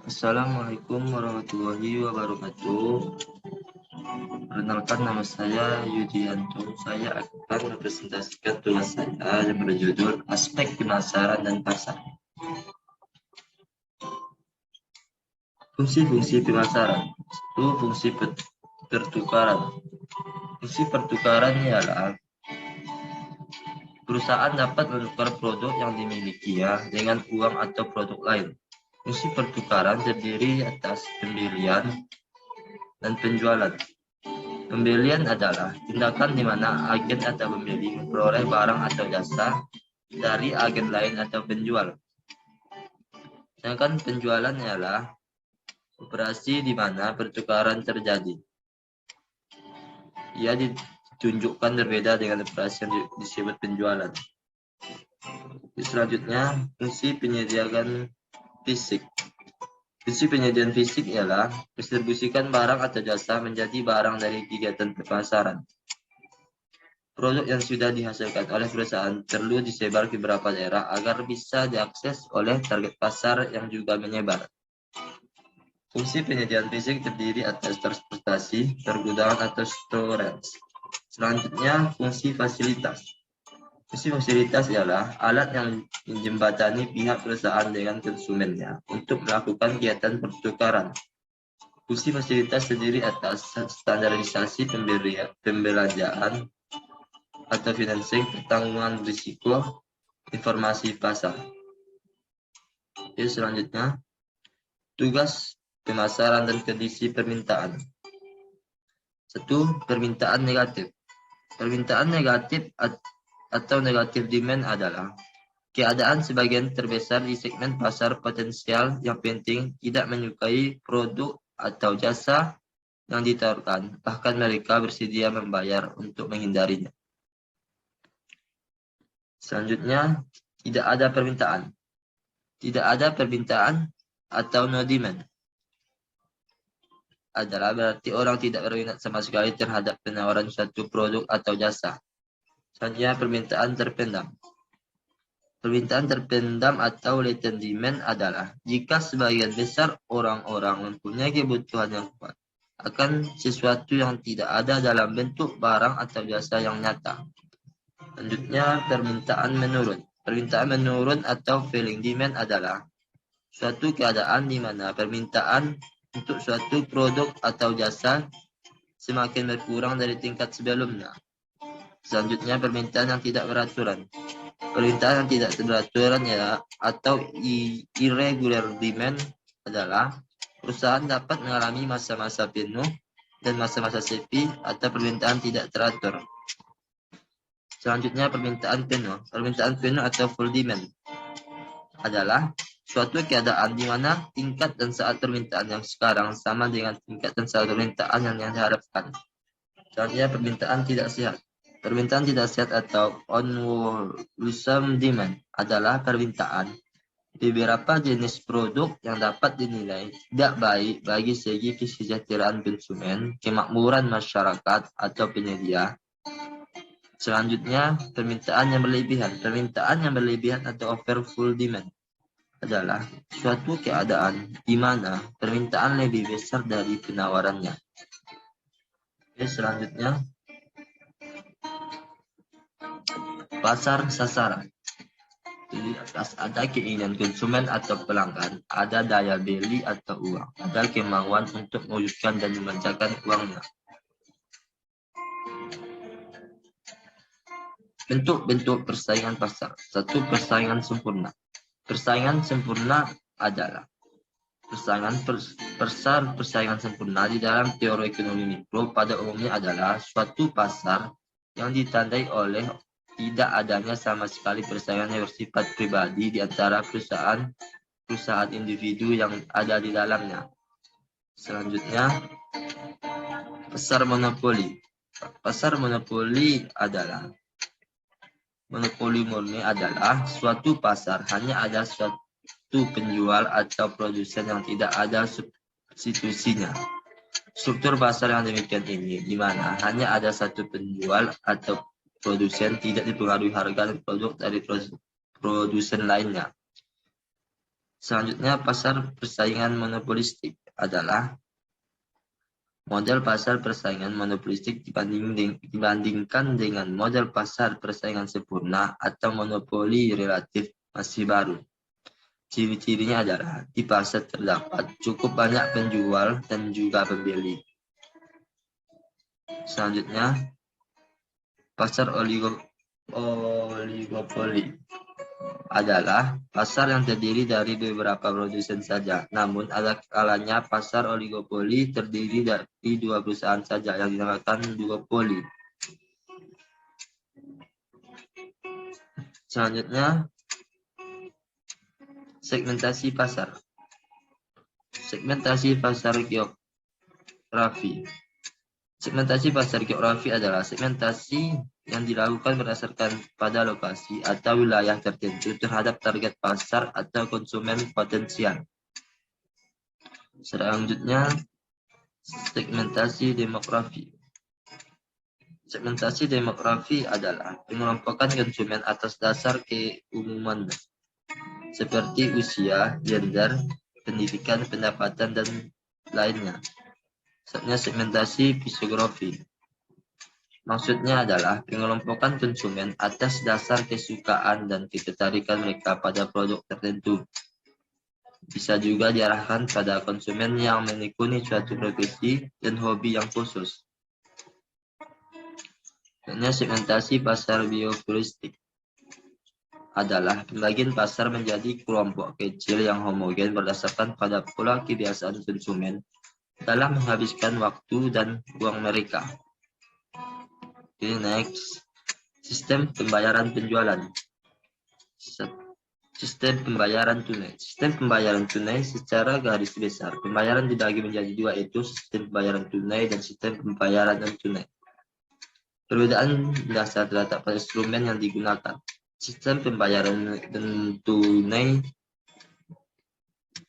Assalamualaikum warahmatullahi wabarakatuh. Perkenalkan, nama saya Yudianto. Saya akan mempresentasikan tugas saya yang berjudul Aspek Pemasaran dan Pasar. Fungsi-fungsi pemasaran. Itu fungsi pertukaran. Fungsi pertukaran ialah perusahaan dapat menukar produk yang dimilikinya dengan uang atau produk lain. Fungsi pertukaran terdiri atas pembelian dan penjualan. Pembelian adalah tindakan di mana agen atau pembeli memperoleh barang atau jasa dari agen lain atau penjual. Sedangkan penjualan ialah operasi di mana pertukaran terjadi. Ia ditunjukkan berbeda dengan operasi yang disebut penjualan. Selanjutnya, fungsi penyediaan fisik. Fungsi penyediaan fisik ialah mendistribusikan barang atau jasa menjadi barang dari kegiatan pemasaran. Produk yang sudah dihasilkan oleh perusahaan perlu disebar ke beberapa daerah agar bisa diakses oleh target pasar yang juga menyebar. Fungsi penyediaan fisik terdiri atas transportasi, pergudangan atau storage. Selanjutnya, fungsi fasilitas. Fungsi fasilitas ialah alat yang menjembatani pihak perusahaan dengan konsumennya untuk melakukan kegiatan pertukaran. Fungsi fasilitas terdiri atas standarisasi pembelanjaan atau financing, pertanggungan risiko, informasi pasar. Oke, selanjutnya, tugas pemasaran dan kondisi permintaan. 1. Permintaan negatif. Permintaan negatif atau negatif demand adalah keadaan sebagian terbesar di segmen pasar potensial yang penting tidak menyukai produk atau jasa yang ditawarkan, bahkan mereka bersedia membayar untuk menghindarinya. Selanjutnya, tidak ada permintaan. Tidak ada permintaan atau no demand adalah berarti orang tidak berminat sama sekali terhadap penawaran suatu produk atau jasa. Selanjutnya, permintaan terpendam. Permintaan terpendam atau latent demand adalah jika sebagian besar orang-orang mempunyai kebutuhan yang kuat akan sesuatu yang tidak ada dalam bentuk barang atau jasa yang nyata. Selanjutnya, permintaan menurun. Permintaan menurun atau falling demand adalah suatu keadaan di mana permintaan untuk suatu produk atau jasa semakin berkurang dari tingkat sebelumnya. Selanjutnya, permintaan yang tidak beraturan. Permintaan yang tidak beraturan ya atau irregular demand adalah perusahaan dapat mengalami masa-masa penuh dan masa-masa sepi atau permintaan tidak teratur. Selanjutnya, permintaan penuh. Permintaan penuh atau full demand adalah suatu keadaan di mana tingkat dan saat permintaan yang sekarang sama dengan tingkat dan saat permintaan yang diharapkan. Selanjutnya, permintaan tidak sehat. Permintaan tidak sehat atau unwholesome demand adalah permintaan beberapa jenis produk yang dapat dinilai tidak baik bagi segi kesejahteraan konsumen, kemakmuran masyarakat, atau penyedia. Selanjutnya, permintaan yang berlebihan. Permintaan yang berlebihan atau overfull demand adalah suatu keadaan di mana permintaan lebih besar dari penawarannya. Oke, selanjutnya, pasar sasaran. Jadi atas ada keinginan konsumen atau pelanggan, ada daya beli atau uang, ada kemauan untuk mewujudkan dan memanjakan uangnya. Bentuk-bentuk persaingan pasar. 1. Persaingan sempurna. Persaingan sempurna adalah persaingan sempurna di dalam teori ekonomi mikro pada umumnya adalah suatu pasar yang ditandai oleh tidak adanya sama sekali persaingan yang bersifat pribadi di antara perusahaan individu yang ada di dalamnya. Selanjutnya, pasar monopoli. Pasar monopoli adalah monopoli murni adalah suatu pasar hanya ada suatu penjual atau produsen yang tidak ada substitusinya. Struktur pasar yang demikian ini, di mana hanya ada satu penjual atau produsen, tidak dipengaruhi harga dan produk dari produsen lainnya. Selanjutnya, pasar persaingan monopolistik adalah model pasar persaingan monopolistik dibandingkan dengan model pasar persaingan sempurna atau monopoli relatif masih baru. Ciri-cirinya adalah di pasar terdapat cukup banyak penjual dan juga pembeli. Selanjutnya, pasar oligopoli adalah pasar yang terdiri dari beberapa produsen saja. Namun ada kalanya pasar oligopoli terdiri dari 2 perusahaan saja yang dinamakan duopoli. Selanjutnya, segmentasi pasar. Segmentasi pasar geografi. Segmentasi pasar geografi adalah segmentasi yang dilakukan berdasarkan pada lokasi atau wilayah tertentu terhadap target pasar atau konsumen potensial. Selanjutnya, segmentasi demografi. Segmentasi demografi adalah pengelompokan konsumen atas dasar keumuman seperti usia, gender, pendidikan, pendapatan, dan lainnya. Selanjutnya, segmentasi psikografi. Maksudnya adalah pengelompokan konsumen atas dasar kesukaan dan ketertarikan mereka pada produk tertentu. Bisa juga diarahkan pada konsumen yang menekuni suatu profesi dan hobi yang khusus. Selanjutnya, segmentasi pasar biofuturistik adalah pembagian pasar menjadi kelompok kecil yang homogen berdasarkan pada pola kebiasaan konsumen dalam menghabiskan waktu dan uang mereka. Okay, next. Sistem pembayaran penjualan. Sistem pembayaran tunai. Sistem pembayaran tunai secara garis besar. Pembayaran dibagi menjadi dua, yaitu sistem pembayaran tunai dan sistem pembayaran non-tunai. Perbedaan dasar terletak pada instrumen yang digunakan. Sistem pembayaran tunai,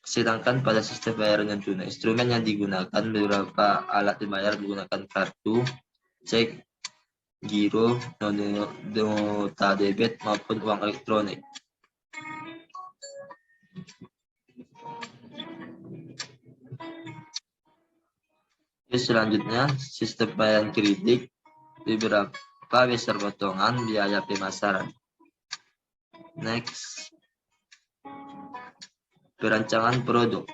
sedangkan pada sistem pembayaran non-tunai, instrumen yang digunakan beberapa alat pembayaran menggunakan kartu, cek, giro, nota debit maupun uang elektronik. Selanjutnya, sistem pembayaran kredit, beberapa besar potongan biaya pemasaran. Next, perancangan produk.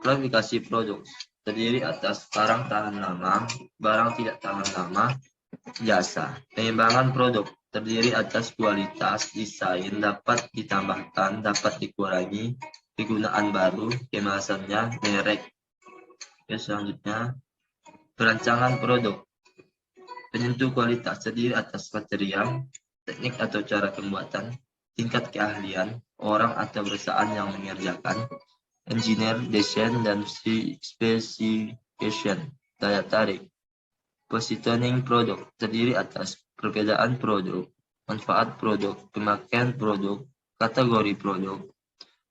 Klasifikasi produk terdiri atas barang tahan lama, barang tidak tahan lama, jasa. Pengembangan produk terdiri atas kualitas, desain, dapat ditambahkan, dapat dikurangi, kegunaan baru, kemasannya, merek. Oke, selanjutnya, perancangan produk. Penentu kualitas terdiri atas material, teknik atau cara pembuatan, tingkat keahlian, orang atau perusahaan yang mengerjakan, engineer, desain, dan specification, daya tarik. Positioning produk terdiri atas perbedaan produk, manfaat produk, pemakaian produk, kategori produk,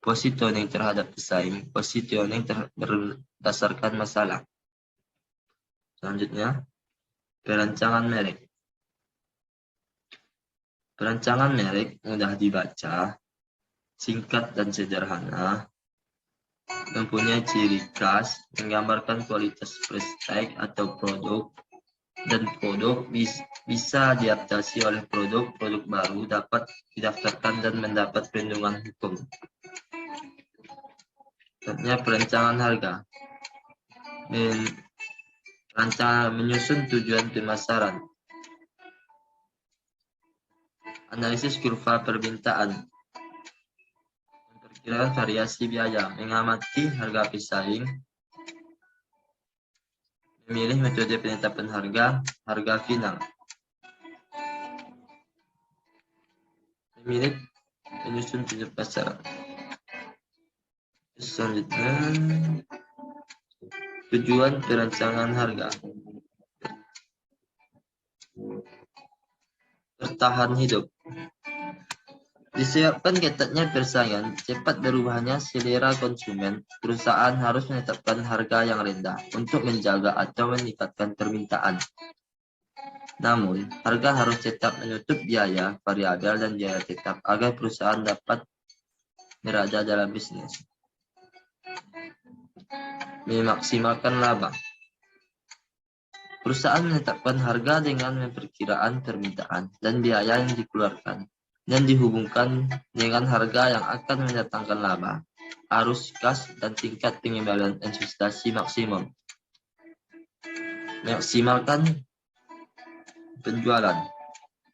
positioning terhadap pesaing, positioning berdasarkan masalah. Selanjutnya, perancangan merek. Perancangan merek mudah dibaca, singkat dan sederhana, mempunyai ciri khas, menggambarkan kualitas prestek atau produk, dan produk bisa diadaptasi oleh produk baru, dapat didaftarkan dan mendapat perlindungan hukum. Selanjutnya, perancangan harga. Perancangan menyusun tujuan pemasaran. Analisis kurva permintaan. Memperkirakan variasi biaya, mengamati harga pesaing, memilih metode penetapan harga final. Memilih menyusun tujuan pasaran. Selanjutnya, tujuan perancangan harga. Bertahan hidup. Disebabkan ketatnya persaingan, cepat berubahnya selera konsumen, perusahaan harus menetapkan harga yang rendah untuk menjaga atau meningkatkan permintaan. Namun, harga harus tetap menutup biaya variabel dan biaya tetap agar perusahaan dapat berada dalam bisnis. Memaksimalkan laba. Perusahaan menetapkan harga dengan memperkiraan permintaan dan biaya yang dikeluarkan dan dihubungkan dengan harga yang akan mendatangkan laba, arus kas, dan tingkat pengembalian investasi maksimum. Maksimalkan penjualan.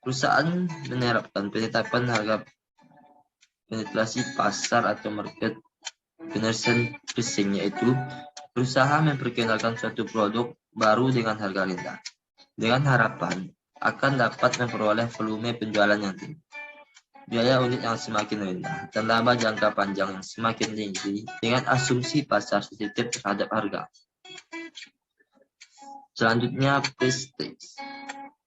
Perusahaan menerapkan penetapan harga penetrasi pasar atau market penetration pricing, yaitu berusaha memperkenalkan suatu produk baru dengan harga rendah, dengan harapan akan dapat memperoleh volume penjualan yang tinggi, biaya unit yang semakin rendah, dan laba jangka panjang yang semakin tinggi dengan asumsi pasar sensitif terhadap harga. Selanjutnya, prestige.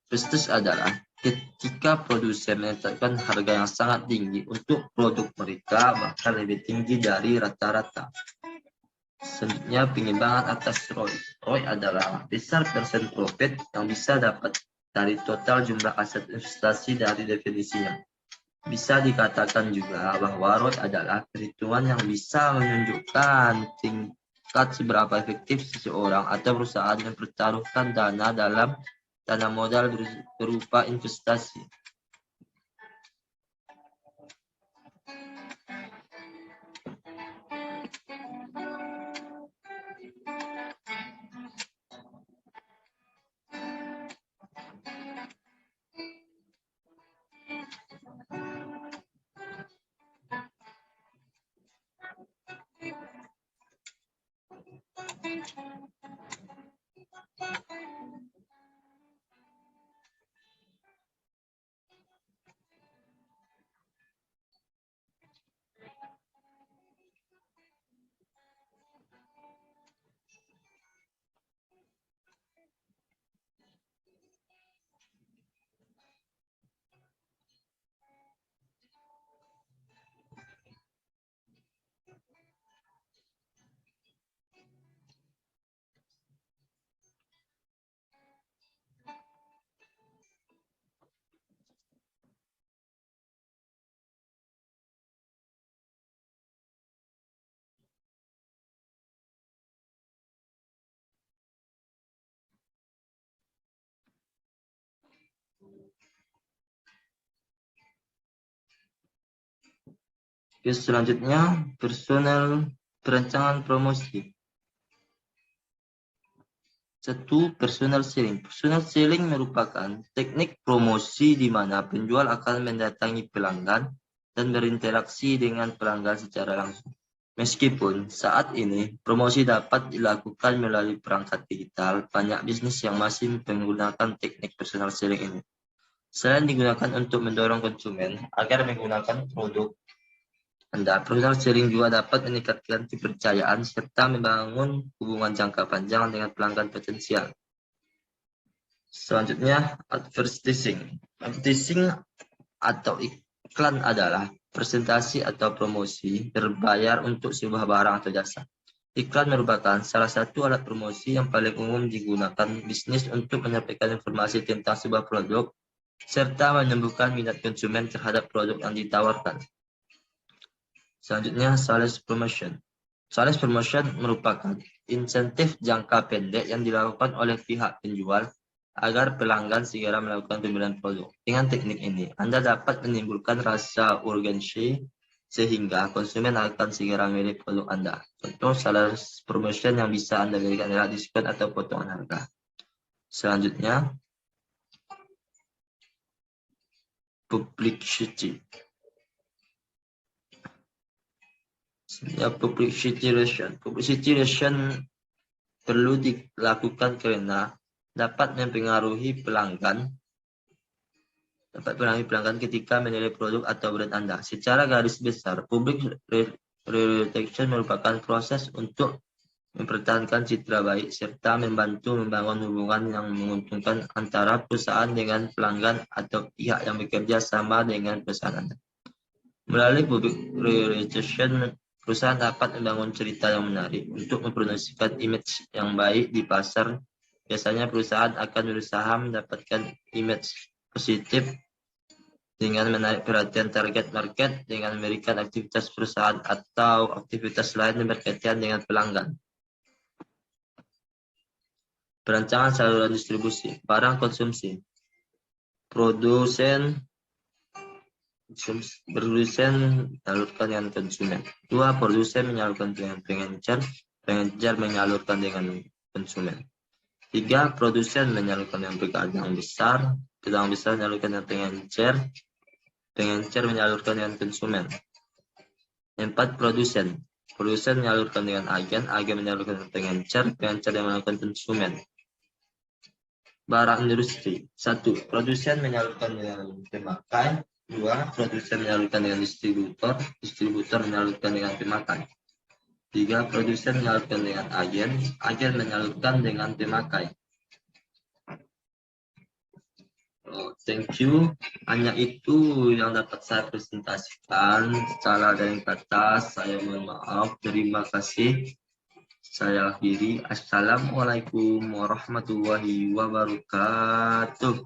Prestige adalah ketika produsen menetapkan harga yang sangat tinggi untuk produk mereka, bahkan lebih tinggi dari rata-rata. Selanjutnya, pengembangan atas ROI. ROI adalah besar persen profit yang bisa dapat dari total jumlah aset investasi dari definisinya. Bisa dikatakan juga bahwa ROI adalah perhitungan yang bisa menunjukkan tingkat seberapa efektif seseorang atau perusahaan mempertaruhkan dana dalam dana modal berupa investasi. Selanjutnya, perancangan promosi. 1. Personal selling. Personal selling merupakan teknik promosi di mana penjual akan mendatangi pelanggan dan berinteraksi dengan pelanggan secara langsung. Meskipun saat ini promosi dapat dilakukan melalui perangkat digital, banyak bisnis yang masih menggunakan teknik personal selling ini. Selain digunakan untuk mendorong konsumen agar menggunakan produk Anda, personal selling juga dapat meningkatkan kepercayaan serta membangun hubungan jangka panjang dengan pelanggan potensial. Selanjutnya, advertising. Advertising atau iklan adalah presentasi atau promosi berbayar untuk sebuah barang atau jasa. Iklan merupakan salah satu alat promosi yang paling umum digunakan bisnis untuk menyampaikan informasi tentang sebuah produk serta menumbuhkan minat konsumen terhadap produk yang ditawarkan. Selanjutnya, sales promotion. Sales promotion merupakan insentif jangka pendek yang dilakukan oleh pihak penjual agar pelanggan segera melakukan pembelian produk. Dengan teknik ini, Anda dapat menimbulkan rasa urgensi sehingga konsumen akan segera memilih produk Anda. Contoh sales promotion yang bisa Anda berikan adalah diskon atau potongan harga. Selanjutnya, publicity. Publicity relation perlu dilakukan karena dapat mempengaruhi pelanggan ketika menilai produk atau brand Anda. Secara garis besar, public relation merupakan proses untuk mempertahankan citra baik serta membantu membangun hubungan yang menguntungkan antara perusahaan dengan pelanggan atau pihak yang bekerja sama dengan perusahaan Anda. Melalui public relation, perusahaan dapat membangun cerita yang menarik untuk mempromosikan image yang baik di pasar. Biasanya perusahaan akan berusaha mendapatkan image positif dengan menarik perhatian target market dengan memberikan aktivitas perusahaan atau aktivitas lain yang berkaitan dengan pelanggan. Perancangan saluran distribusi. Barang konsumsi. Produsen menyalurkan dengan konsumen. 2. Produsen menyalurkan dengan pengencer. Pengencer menyalurkan dengan konsumen. 3. Produsen menyalurkan dengan pedagang besar. Pedagang besar menyalurkan dengan pengencer. Pengencer menyalurkan dengan konsumen. 4. Produsen. Produsen menyalurkan dengan agen. Agen menyalurkan dengan pengencer. Pengencer yang menyalurkan konsumen. Barang industri. 1. Produsen menyalurkan dengan pemakai. 2. Produsen menyalurkan dengan distributor. Distributor menyalurkan dengan pemakai. 3. Produsen menyalurkan dengan agen. Agen menyalurkan dengan pemakai. Thank you. Hanya itu yang dapat saya presentasikan. Secara dari kata, saya mohon maaf. Terima kasih. Saya akhiri. Assalamualaikum warahmatullahi wabarakatuh.